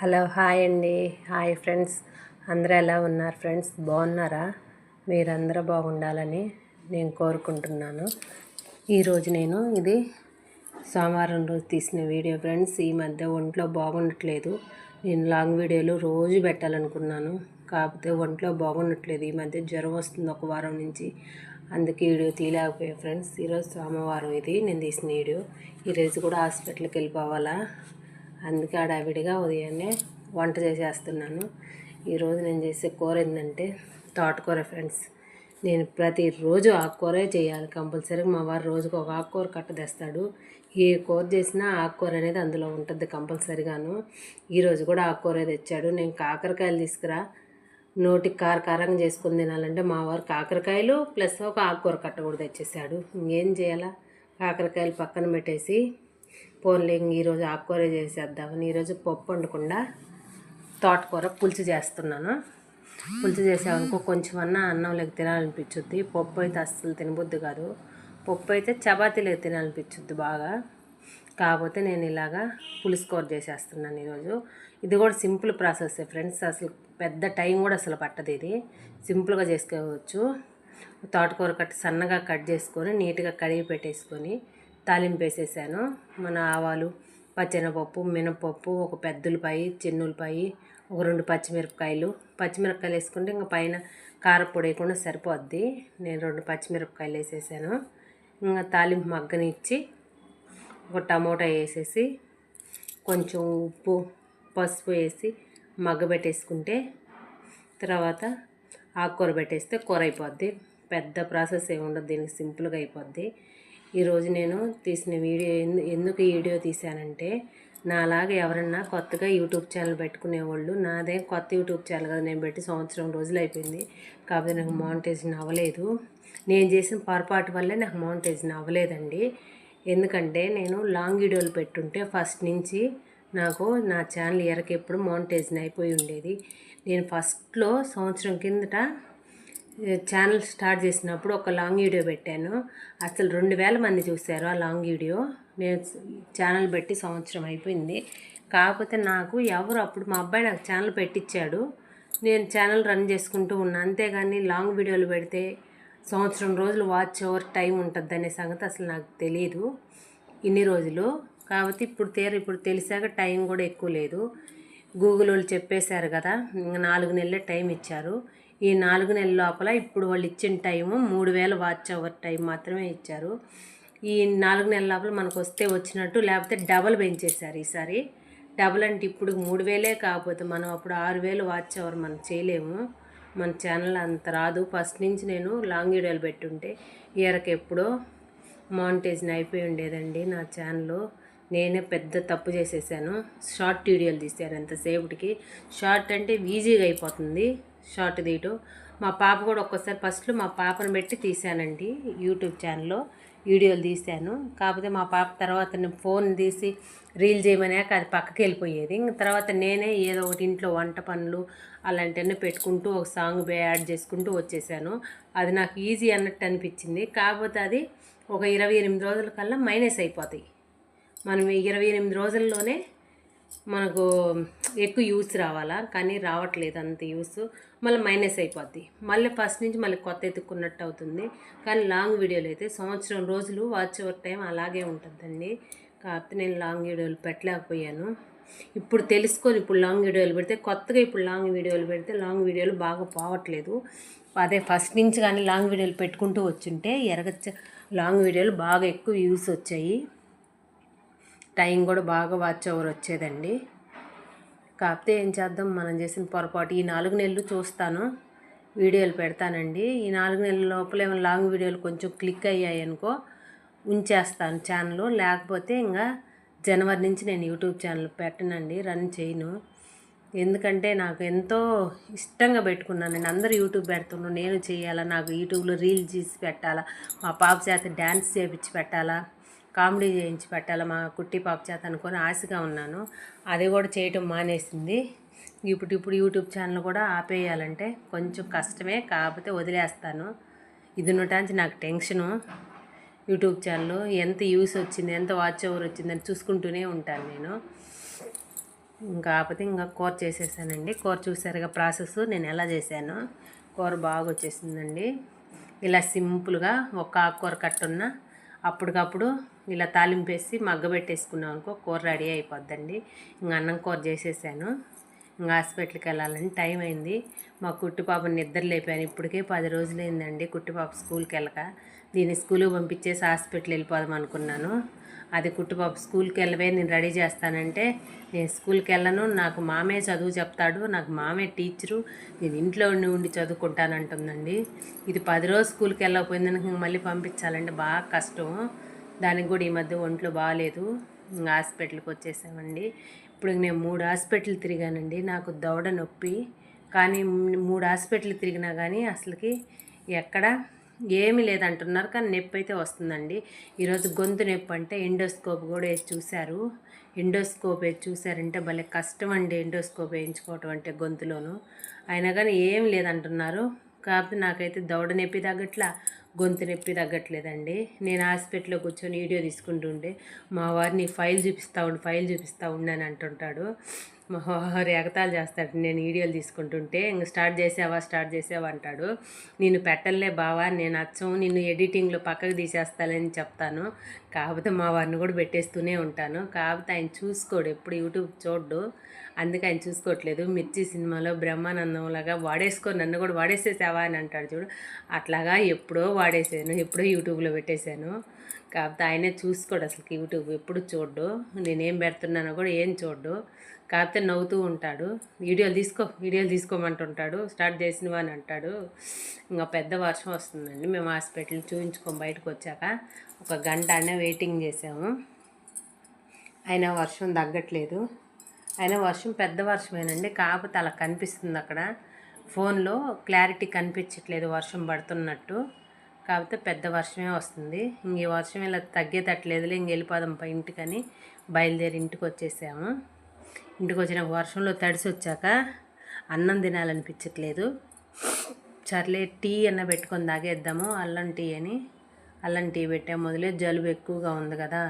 Hello hi అండి. Hi friends, అందరూ ఎలా ఉన్నారు ఫ్రెండ్స్? బాగున్నారా? మీరందరూ బాగుండాలని నేను కోరుకుంటున్నాను. ఈరోజు నేను ఇది సోమవారం రోజు తీసిన వీడియో ఫ్రెండ్స్. ఈ మధ్య ఒంట్లో బాగుండట్లేదు. నేను లాంగ్ వీడియోలు రోజు పెట్టాలనుకున్నాను, కాకపోతే ఒంట్లో బాగుండట్లేదు. ఈ మధ్య జ్వరం వస్తుంది ఒక వారం నుంచి, అందుకే వీడియో తీయలేకపోయా ఫ్రెండ్స్. ఈరోజు సోమవారం ఇది నేను తీసిన వీడియో. ఈరోజు కూడా హాస్పిటల్కి వెళ్ళిపోవాలా, అందుకే ఆడావిడిగా ఉదయాన్నే వంట చేసేస్తున్నాను. ఈరోజు నేను చేసే కూర ఏంటంటే తోటకూర ఫ్రెండ్స్. నేను ప్రతిరోజు ఆకుకూరే చేయాలి కంపల్సరీగా. మా వారు రోజుకు ఒక ఆకుకూర కట్ట తెస్తాడు. ఏ కూర చేసినా ఆకుకూర అనేది అందులో ఉంటుంది కంపల్సరీగాను. ఈరోజు కూడా ఆకుకూరే తెచ్చాడు. నేను కాకరకాయలు తీసుకురా, నోటికి కారంగా చేసుకుని తినాలంటే మా వారు కాకరకాయలు ప్లస్ ఒక ఆకుకూర కట్ట కూడా తెచ్చేసాడు. ఇంకేం చేయాలా, కాకరకాయలు పక్కన పెట్టేసి పోన్లే ఈరోజు ఆకుకూర చేసేద్దామని ఈరోజు పప్పు వండకుండా తోటకూర పులుసు చేస్తున్నాను. పులుసు చేసామనుకో కొంచెమన్నా అన్నంలోకి తినాలనిపించుద్ది. పప్పు అయితే అస్సలు తినబుద్ది కాదు. పప్పు అయితే చపాతీలోకి తినాలనిపించుద్ది బాగా. కాకపోతే నేను ఇలాగా పులుసు కూర చేసేస్తున్నాను ఈరోజు. ఇది కూడా సింపుల్ ప్రాసెస్ ఫ్రెండ్స్. అసలు పెద్ద టైం కూడా అసలు పట్టదు. ఇది సింపుల్గా చేసుకోవచ్చు. తోటకూర సన్నగా కట్ చేసుకొని నీట్గా కడిగి పెట్టేసుకొని తాలింపు వేసేసాను. మన ఆవాలు, పచ్చెనపప్పు, మినపప్పు, ఒక పెద్దలపాయి, చిన్నులపాయి, ఒక 2 పచ్చిమిరపకాయలు వేసుకుంటే ఇంకా పైన కారపొడి వేయకుండా సరిపోద్ది. నేను 2 పచ్చిమిరపకాయలు వేసేసాను. ఇంకా తాలింపు మగ్గనిచ్చి ఒక టమోటా వేసేసి కొంచెం ఉప్పు పసుపు వేసి మగ్గబెట్టేసుకుంటే తర్వాత ఆకుకూర పెట్టేస్తే కూర అయిపోద్ది. పెద్ద ప్రాసెస్ ఏమి ఉండదు దీనికి, సింపుల్గా అయిపోద్ది. ఈరోజు నేను తీసిన వీడియో ఎందుకు ఈ వీడియో తీశానంటే, నాలాగా ఎవరన్నా కొత్తగా యూట్యూబ్ ఛానల్ పెట్టుకునేవాళ్ళు, నాదే కొత్త యూట్యూబ్ ఛానల్ కదా, నేను పెట్టి సంవత్సరం రోజులు అయిపోయింది, కాకపోతే నాకు మానిటైజేషన్ అవ్వలేదు. నేను చేసిన పొరపాటు వల్లే నాకు మానిటైజేషన్ అవ్వలేదండి. ఎందుకంటే నేను లాంగ్ వీడియోలు పెట్టుంటే ఫస్ట్ నుంచి నాకు నా ఛానల్ ఎప్పుడు మానిటైజేషన్ అయిపోయి ఉండేది. నేను ఫస్ట్లో సంవత్సరం కిందట ఛానల్ స్టార్ట్ చేసినప్పుడు ఒక లాంగ్ వీడియో పెట్టాను. అసలు 2000 మంది చూశారు ఆ లాంగ్ వీడియో. నేను ఛానల్ పెట్టి సంవత్సరం అయిపోయింది. కాకపోతే నాకు ఎవరు అప్పుడు మా అబ్బాయి నాకు ఛానల్ పెట్టించాడు, నేను ఛానల్ రన్ చేసుకుంటూ ఉన్నాను. అంతేగాని లాంగ్ వీడియోలు పెడితే సంవత్సరం రోజులు వాచ్ ఓవర్ టైం ఉంటుంది అనే సంగతి అసలు నాకు తెలియదు ఇన్ని రోజులు. కాబట్టి ఇప్పుడు తెలిసాక టైం కూడా ఎక్కువ లేదు. గూగుల్ వాళ్ళు చెప్పేశారు కదా, 4 నెలలే టైం ఇచ్చారు. ఈ 4 నెలల లోపల ఇప్పుడు వాళ్ళు ఇచ్చిన టైము 3000 వాచ్ అవర్ టైం మాత్రమే ఇచ్చారు. ఈ 4 నెలల లోపల మనకు వస్తే వచ్చినట్టు, లేకపోతే డబల్ పెంచేశారు ఈసారి. డబల్ అంటే ఇప్పుడు 3000 కాకపోతే మనం అప్పుడు 6000 వాచ్ అవర్ మనం చేయలేము. మన ఛానల్ అంత రాదు. ఫస్ట్ నుంచి నేను లాంగ్ వీడియోలు పెట్టుంటే ఎప్పుడో మానిటైజేషన్ అయిపోయి ఉండేదండి నా ఛానల్. నేనే పెద్ద తప్పు చేసేసాను. షార్ట్ వీడియోలు తీశాను ఎంతసేపటికి. షార్ట్ అంటే ఈజీగా అయిపోతుంది షార్ట్ తీయటం. మా పాప కూడా ఒక్కోసారి ఫస్ట్లో మా పాపను పెట్టి తీశానండి యూట్యూబ్ ఛానల్లో వీడియోలు తీశాను. కాకపోతే మా పాప తర్వాత నేను ఫోన్ తీసి రీల్ చేయమనాక అది పక్కకి వెళ్ళిపోయేది. ఇంక తర్వాత నేనే ఏదో ఒకటి ఇంట్లో వంట పనులు అలాంటివన్నీ పెట్టుకుంటూ ఒక సాంగ్ యాడ్ చేసుకుంటూ వచ్చేసాను. అది నాకు ఈజీ అన్నట్టు అనిపించింది. కాకపోతే అది ఒక 28 రోజుల కల్లా మైనస్ అయిపోతాయి. మనం 28 రోజుల్లోనే మనకు ఎక్కువ యూస్ రావాలా, కానీ రావట్లేదు అంత యూస్. మళ్ళీ మైనస్ అయిపోద్ది. మళ్ళీ ఫస్ట్ నుంచి మళ్ళీ కొత్త ఎత్తుక్కున్నట్టు అవుతుంది. కానీ లాంగ్ వీడియోలు అయితే సంవత్సరం రోజులు వాచ్ ఓవర్ టైం అలాగే ఉంటుందండి. కాకపోతే నేను లాంగ్ వీడియోలు పెట్టలేకపోయాను. ఇప్పుడు తెలుసుకొని ఇప్పుడు లాంగ్ వీడియోలు పెడితే, కొత్తగా ఇప్పుడు లాంగ్ వీడియోలు పెడితే లాంగ్ వీడియోలు బాగా పోవట్లేదు. అదే ఫస్ట్ నుంచి కానీ లాంగ్ వీడియోలు పెట్టుకుంటూ వచ్చుంటే లాంగ్ వీడియోలు బాగా ఎక్కువ యూస్ వచ్చాయి. టైం కూడా బాగా వాచ్ ఓవర్ వచ్చేదండి. కాకపోతే ఏం చేద్దాం, మనం చేసిన పొరపాటు. ఈ 4 నెలలు చూస్తాను, వీడియోలు పెడతానండి. ఈ 4 నెలల లోపల ఏమైనా లాంగ్ వీడియోలు కొంచెం క్లిక్ అయ్యాయి అనుకో ఉంచేస్తాను ఛానల్. లేకపోతే ఇంకా జనవరి నుంచి నేను యూట్యూబ్ ఛానల్ పెట్టనండి, రన్ చేయను. ఎందుకంటే నాకు ఎంతో ఇష్టంగా పెట్టుకున్నాను. నేను అందరూ యూట్యూబ్ పెడుతున్నాను, నేను చేయాలా, నాకు యూట్యూబ్లో రీల్ చేసి పెట్టాలా, మా పాప చేత డ్యాన్స్ చేయించి పెట్టాలా, కామెడీ చేయించి పెట్టాలా మా కుట్టి పాప చేత అనుకొని ఆశగా ఉన్నాను. అది కూడా చేయటం మానేసింది. ఇప్పుడు యూట్యూబ్ ఛానల్ కూడా ఆపేయాలంటే కొంచెం కష్టమే, కాకపోతే వదిలేస్తాను. ఇది ఉండటానికి నాకు టెన్షను. యూట్యూబ్ ఛానల్ ఎంత యూస్ వచ్చింది, ఎంత వాచ్ ఓవర్ వచ్చిందని చూసుకుంటూనే ఉంటాను నేను. కాకపోతే ఇంకా కూర చేసేసానండి. కూర చూసారుగా ప్రాసెస్ నేను ఎలా చేశాను. కూర బాగా వచ్చేసిందండి. ఇలా సింపుల్గా ఒక ఆకుకూర కట్టున్న అప్పటికప్పుడు ఇలా తాలింపేసి మగ్గబెట్టేసుకున్నాం అనుకో కూర రెడీ అయిపోద్దండి. ఇంకా అన్నం కూర చేసేసాను. ఇంకా హాస్పిటల్కి వెళ్ళాలని టైం అయింది. మా కుట్టి పాపని నిద్ర లేపాను. ఇప్పటికే 10 రోజులైందండి కుట్టి పాప స్కూల్కి వెళ్ళక. దీన్ని స్కూల్కి పంపించేసి హాస్పిటల్ వెళ్ళిపోదాం అనుకున్నాను. అది కుట్టి పాప స్కూల్కి వెళ్ళవే నేను రెడీ చేస్తానంటే నేను స్కూల్కి వెళ్ళను, నాకు మామే చదువు చెప్తాడు, నాకు మామే టీచరు, నేను ఇంట్లో ఉండి చదువుకుంటానంటుందండి. ఇది 10 రోజులు స్కూల్కి వెళ్ళకపోయిందని మళ్ళీ పంపించాలంటే బాగా కష్టం. దానికి కూడా ఈ మధ్య ఒంట్లో బాగాలేదు. ఇంకా హాస్పిటల్కి వచ్చేసామండి. ఇప్పుడు నేను 3 హాస్పిటల్ తిరిగానండి. నాకు దవడ నొప్పి, కానీ 3 హాస్పిటల్ తిరిగినా కానీ అసలుకి ఎక్కడ ఏమీ లేదంటున్నారు, కానీ నొప్పి అయితే వస్తుందండి. ఈరోజు గొంతు నొప్పి అంటే ఎండోస్కోప్ కూడా వేసి చూశారు. ఎండోస్కోప్ వేసి చూశారంటే భలే కష్టం అండి ఎండోస్కోప్ వేయించుకోవటం అంటే గొంతులోను. అయినా కానీ ఏం లేదంటున్నారు. కాకపోతే నాకైతే దవడ నొప్పి తగ్గట్లా, గొంతు నొప్పి తగ్గట్లేదండి. నేను హాస్పిటల్లో కూర్చొని వీడియో తీసుకుంటుంటే మా వారిని ఫైల్ చూపిస్తూ ఉండని అంటుంటాడు. మా వారు ఎగతాళి చేస్తాడు నేను వీడియోలు తీసుకుంటుంటే. ఇంక స్టార్ట్ చేసావా అంటాడు. నేను పెట్టలే బావా, నేను అచ్చం నిన్ను ఎడిటింగ్లో పక్కకు తీసేస్తానని చెప్తాను. కాకపోతే మా వారిని కూడా పెట్టేస్తూనే ఉంటాను. కాకపోతే ఆయన చూసుకోడు, ఎప్పుడు యూట్యూబ్ చూడ్డు, అందుకే ఆయన చూసుకోవట్లేదు. మిర్చి సినిమాలో బ్రహ్మానందంలాగా నన్ను కూడా వాడేసేసావా అని అంటాడు చూడు, అట్లాగా ఎప్పుడో వాడేసాను, ఎప్పుడో యూట్యూబ్లో పెట్టేశాను. కాకపోతే ఆయనే చూసుకోడు, అసలు యూట్యూబ్ ఎప్పుడు చూడ్డు, నేనేం పెడుతున్నానో కూడా ఏం చూడ్డు. కాకపోతే నవ్వుతూ ఉంటాడు. వీడియోలు తీసుకోమంటుంటాడు. స్టార్ట్ చేసినవా అని అంటాడు. ఇంకా పెద్ద వర్షం వస్తుందండి. మేము హాస్పిటల్ చూపించుకొని బయటకు వచ్చాక ఒక గంట అనే వెయిటింగ్ చేసాము. అయినా వర్షం తగ్గట్లేదు. అయినా వర్షం పెద్ద వర్షమేనండి, కాకపోతే అలా కనిపిస్తుంది అక్కడ ఫోన్లో క్లారిటీ కనిపించట్లేదు వర్షం పడుతున్నట్టు. కాకపోతే పెద్ద వర్షమే వస్తుంది. ఇంక ఈ వర్షం ఇలా తగ్గేటట్లేదులే, ఇంక వెళ్ళిపోదాం ఇంటికని బయలుదేరి ఇంటికి వచ్చేసాము. ఇంటికి వచ్చిన వర్షంలో తడిసి వచ్చాక అన్నం తినాలనిపించట్లేదు. సర్లే టీ అన్న పెట్టుకొని తాగేద్దాము, అల్లం టీ అని అల్లం టీ పెట్టాము. మొదలే జలుబు ఎక్కువగా ఉంది కదా,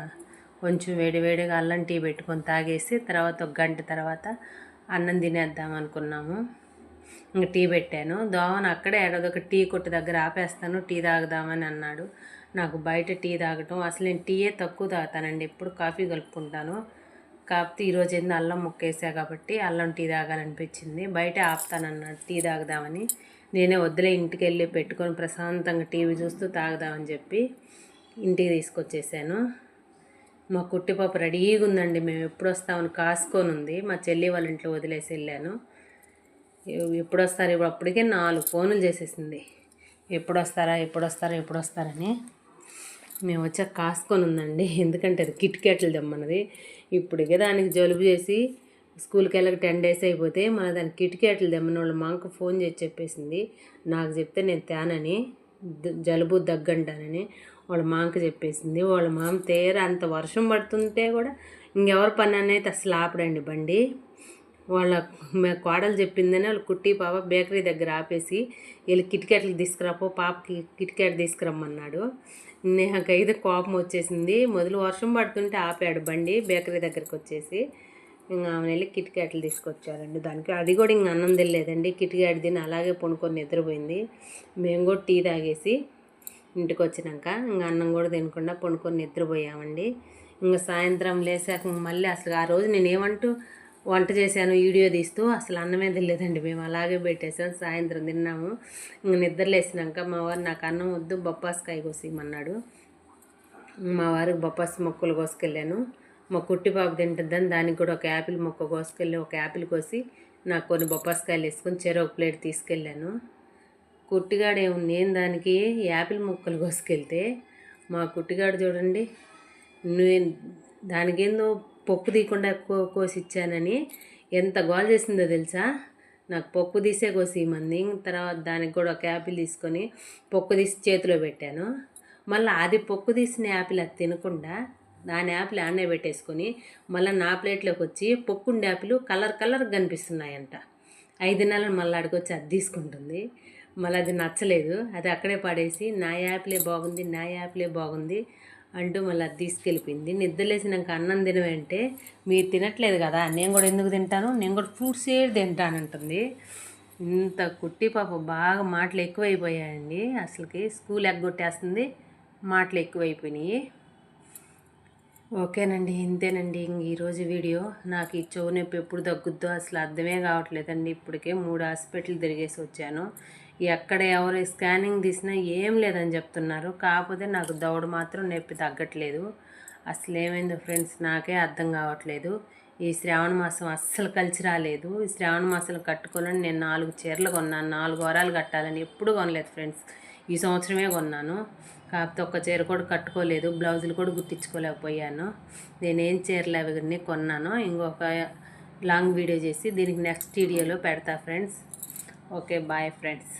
కొంచెం వేడివేడిగా అల్లం టీ పెట్టుకొని తాగేసి తర్వాత ఒక గంట తర్వాత అన్నం తినేద్దాం అనుకున్నాము. ఇంక టీ పెట్టాను. దోమను అక్కడే ఏడదొక టీ కొట్టు దగ్గర ఆపేస్తాను, టీ తాగుదామని అన్నాడు. నాకు బయట టీ తాగటం అసలు నేను టీయే తక్కువ తాగుతానండి, ఎప్పుడు కాఫీ కలుపుకుంటాను. కాకపోతే ఈరోజు ఏందో అల్లం ముక్కేసా కాబట్టి అల్లం టీ తాగాలనిపించింది. బయట ఆపుతానన్నాడు టీ తాగుదామని. నేనే వద్దులే ఇంటికి వెళ్ళి పెట్టుకొని ప్రశాంతంగా టీవీ చూస్తూ తాగుదామని చెప్పి ఇంటికి తీసుకొచ్చేసాను. మా కుట్టి పాప రెడీగా ఉందండి. మేము ఎప్పుడు వస్తామని కాసుకొని ఉంది. మా చెల్లి వాళ్ళ ఇంట్లో వదిలేసి వెళ్ళాను. ఎప్పుడు వస్తారు, ఇప్పుడు అప్పటికే 4 ఫోన్లు చేసేసింది, ఎప్పుడు వస్తారని. మేము వచ్చాక కాసుకొని ఉందండి, ఎందుకంటే అది కిట్కెట్లు తెమ్మన్నది. ఇప్పటికే దానికి జలుబు చేసి స్కూల్కి వెళ్ళక 10 days అయిపోతే మన దానికి కిట్కెట్లు తెమ్మని వాళ్ళ మాకు ఫోన్ చేసి చెప్పేసింది. నాకు చెప్తే నేను తేనని, జలుబు దగ్గంటానని వాళ్ళ మామకి చెప్పేసింది. వాళ్ళ మామ అంత వర్షం పడుతుంటే కూడా ఇంకెవరి పని అనేది అసలు ఆపడండి బండి. వాళ్ళ కోడలు చెప్పిందని వాళ్ళు కుట్టి పాప బేకరీ దగ్గర ఆపేసి వీళ్ళు కిటికెట్లు తీసుకురాపో, పాపకి కిటికెట్ తీసుకురమ్మన్నాడు. నాకైతే కోపం వచ్చేసింది. మొదలు వర్షం పడుతుంటే ఆపాడు బండి బేకరీ దగ్గరికి వచ్చేసి. ఇంకా ఆమె వెళ్ళి కిటికెట్లు తీసుకొచ్చారండి. దానికి అది కూడా ఇంక అన్నం తినలేదండి, కిటికెట్ తిని అలాగే పొనుకొని నిద్రపోయింది. మేము కూడా టీ తాగేసి ఇంటికి వచ్చినాక ఇంకా అన్నం కూడా తినకుండా పొనుకొని నిద్రపోయామండి. ఇంకా సాయంత్రం లేసాక మళ్ళీ అసలు ఆ రోజు నేనేమంటూ వంట చేశాను వీడియో తీస్తూ, అసలు అన్నమే తినలేదండి. మేము అలాగే పెట్టేసాం. సాయంత్రం తిన్నాము. ఇంక నిద్రలేసినాక మా వారు నాకు అన్నం వద్దు బొప్పాస్కాయ కోసేయమన్నాడు. మా వారికి బొప్పాసి మొక్కలు కోసుకెళ్ళాను. మా కుట్టి పాప తింటుందని దానికి కూడా ఒక యాపిల్ మొక్క కోసుకెళ్ళి ఒక యాపిల్ కోసి నాకు కొన్ని బొప్పాస్కాయలు వేసుకొని ఒక ప్లేట్ తీసుకెళ్ళాను. కుట్టిగాడు నేను దానికి యాపిల్ ముక్కలు కోసుకెళ్తే మా కుట్టిగాడు చూడండి, నేను దానికేందో పప్పు తీయకుండా కోసి ఇచ్చానని ఎంత గోల్ చేసిందో తెలుసా. నాకు పప్పు తీసే కోసి ఇమ్మంది. తర్వాత దానికి కూడా ఒక యాపిల్ తీసుకొని పప్పు తీసి చేతిలో పెట్టాను. మళ్ళీ అది పప్పు తీసిన యాపిల్ అది తినకుండా దాని యాపిల్ ఆనే పెట్టేసుకొని మళ్ళీ నా ప్లేట్లోకి వచ్చి పప్పుండే యాపిల్ కలర్ కనిపిస్తున్నాయంట. 5 నెలలు మళ్ళీ అడిగొచ్చి అది తీసుకుంటుంది. మళ్ళీ అది నచ్చలేదు, అది అక్కడే పడేసి నా యాపిలే బాగుంది అంటూ మళ్ళీ అది తీసుకెళ్ళిపోయింది. నిద్రలేసినాక అన్నం తినవంటే మీరు తినట్లేదు కదా, నేను కూడా ఎందుకు తింటాను, నేను కూడా ఫ్రూట్స్ ఏది తింటానంటుంది. ఇంత కుట్టి పాప బాగా మాటలు ఎక్కువైపోయాయండి. అసలుకి స్కూల్ ఎగ్గొట్టేస్తుంది, మాటలు ఎక్కువైపోయినాయి. ఓకేనండి, ఇంతేనండి ఈరోజు వీడియో. నాకు ఈ చెవు నొప్పి ఎప్పుడు తగ్గుద్దో అసలు అర్థమే కావట్లేదండి. ఇప్పటికే 3 హాస్పిటల్ తిరిగేసి వచ్చాను. ఎక్కడ ఎవరు స్కానింగ్ తీసినా ఏం లేదని చెప్తున్నారు. కాకపోతే నాకు దవడ మాత్రం నొప్పి తగ్గట్లేదు. అసలు ఏమైందో ఫ్రెండ్స్ నాకే అర్థం కావట్లేదు. ఈ శ్రావణ మాసం అస్సలు కలిసి రాలేదు. ఈ శ్రావణ మాసం కట్టుకోవాలని నేను 4 చీరలు కొన్నాను. 4 వారాలు కట్టాలని ఎప్పుడు కొనలేదు ఫ్రెండ్స్. ఈ సంవత్సరమే కొన్నాను. కాకపోతే ఒక్క చీర కూడా కట్టుకోలేదు, బ్లౌజులు కూడా గుర్తించుకోలేకపోయాను. నేనేం చీరలు అవన్నీ కొన్నానో ఇంకొక లాంగ్ వీడియో చేసి దీనికి నెక్స్ట్ వీడియోలో పెడతా ఫ్రెండ్స్. Okay, bye friends.